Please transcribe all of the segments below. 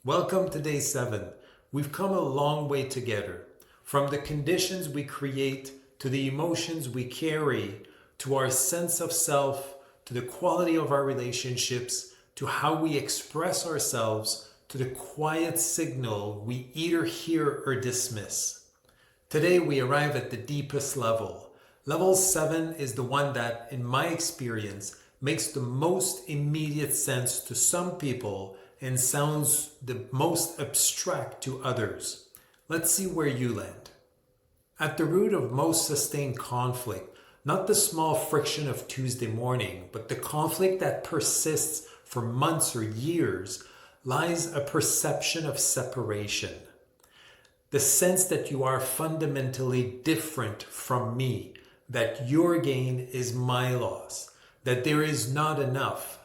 Welcome to day 7. We've come a long way together. From the conditions we create, to the emotions we carry, to our sense of self, to the quality of our relationships, to how we express ourselves, to the quiet signal we either hear or dismiss. Today we arrive at the deepest level. Level 7 is the one that, in my experience, makes the most immediate sense to some people and sounds the most abstract to others. Let's see where you land. At the root of most sustained conflict, not the small friction of Tuesday morning, but the conflict that persists for months or years, lies a perception of separation. The sense that you are fundamentally different from me, that your gain is my loss, that there is not enough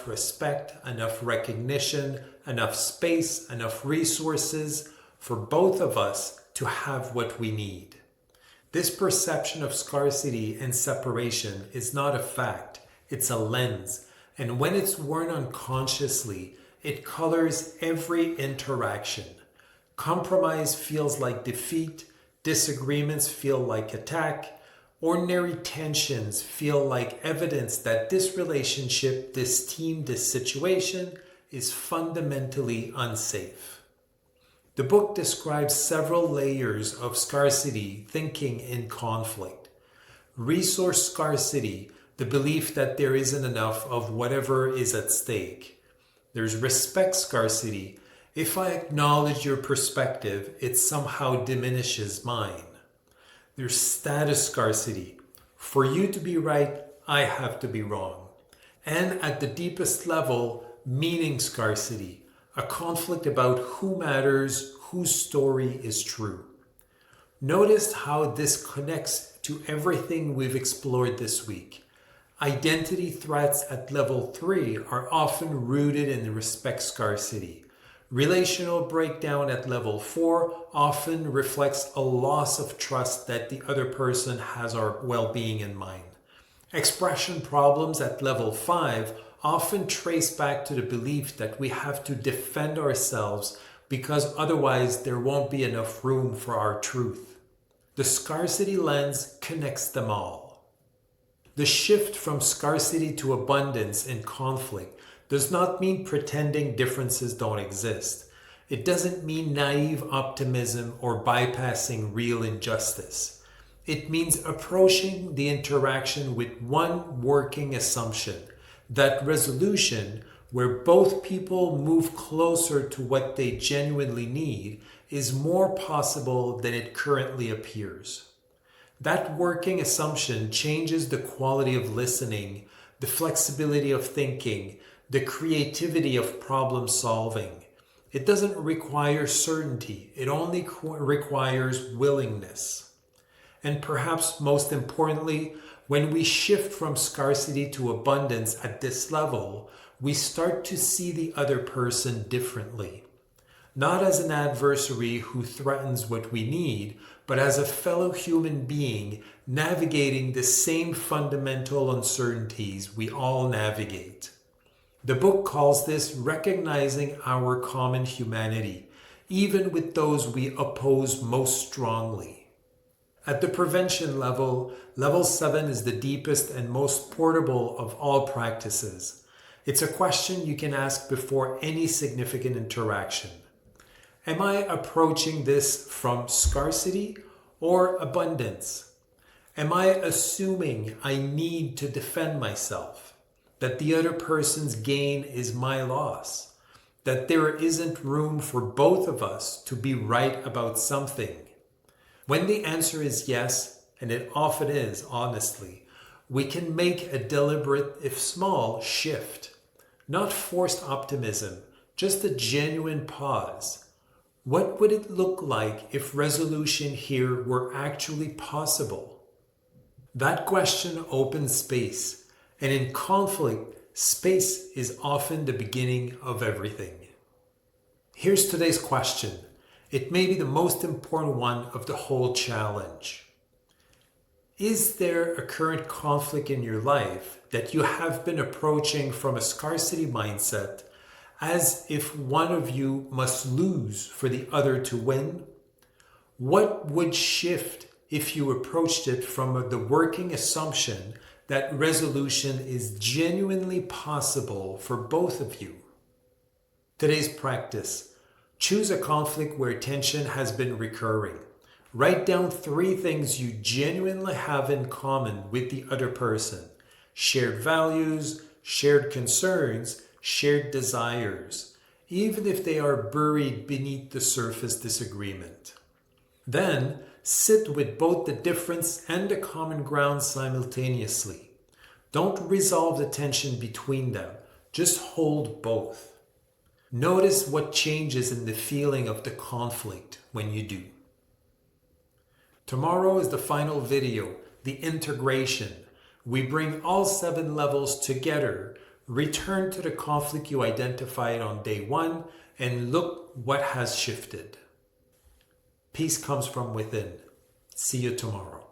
respect, enough recognition, enough space, enough resources for both of us to have what we need. This perception of scarcity and separation is not a fact, it's a lens, and when it's worn unconsciously, it colors every interaction. Compromise feels like defeat, disagreements feel like attack, ordinary tensions feel like evidence that this relationship, this team, this situation is fundamentally unsafe. The book describes several layers of scarcity thinking in conflict. Resource scarcity, the belief that there isn't enough of whatever is at stake. There's respect scarcity. If I acknowledge your perspective, it somehow diminishes mine. There's status scarcity. For you to be right, I have to be wrong. And at the deepest level, meaning scarcity, a conflict about who matters, whose story is true. Notice how this connects to everything we've explored this week. Identity threats at level 3 are often rooted in respect scarcity. Relational breakdown at level 4 often reflects a loss of trust that the other person has our well-being in mind. Expression problems at level 5 often trace back to the belief that we have to defend ourselves because otherwise there won't be enough room for our truth. The scarcity lens connects them all. The shift from scarcity to abundance in conflict does not mean pretending differences don't exist. It doesn't mean naive optimism or bypassing real injustice. It means approaching the interaction with one working assumption, that resolution, where both people move closer to what they genuinely need, is more possible than it currently appears. That working assumption changes the quality of listening, the flexibility of thinking, the creativity of problem solving. It doesn't require certainty, it only requires willingness. And perhaps most importantly, when we shift from scarcity to abundance at this level, we start to see the other person differently. Not as an adversary who threatens what we need, but as a fellow human being navigating the same fundamental uncertainties we all navigate. The book calls this recognizing our common humanity, even with those we oppose most strongly. At the prevention level, level 7 is the deepest and most portable of all practices. It's a question you can ask before any significant interaction. Am I approaching this from scarcity or abundance? Am I assuming I need to defend myself? That the other person's gain is my loss? That there isn't room for both of us to be right about something? When the answer is yes, and it often is, honestly, we can make a deliberate, if small, shift. Not forced optimism, just a genuine pause. What would it look like if resolution here were actually possible? That question opens space. And in conflict, space is often the beginning of everything. Here's today's question. It may be the most important one of the whole challenge. Is there a current conflict in your life that you have been approaching from a scarcity mindset as if one of you must lose for the other to win? What would shift if you approached it from the working assumption that resolution is genuinely possible for both of you? Today's practice. Choose a conflict where tension has been recurring. Write down 3 things you genuinely have in common with the other person. Shared values, shared concerns, shared desires, even if they are buried beneath the surface disagreement. Then, sit with both the difference and the common ground simultaneously. Don't resolve the tension between them, just hold both. Notice what changes in the feeling of the conflict when you do. Tomorrow is the final video, the integration. We bring all 7 levels together, return to the conflict you identified on day 1, and look what has shifted. Peace comes from within. See you tomorrow.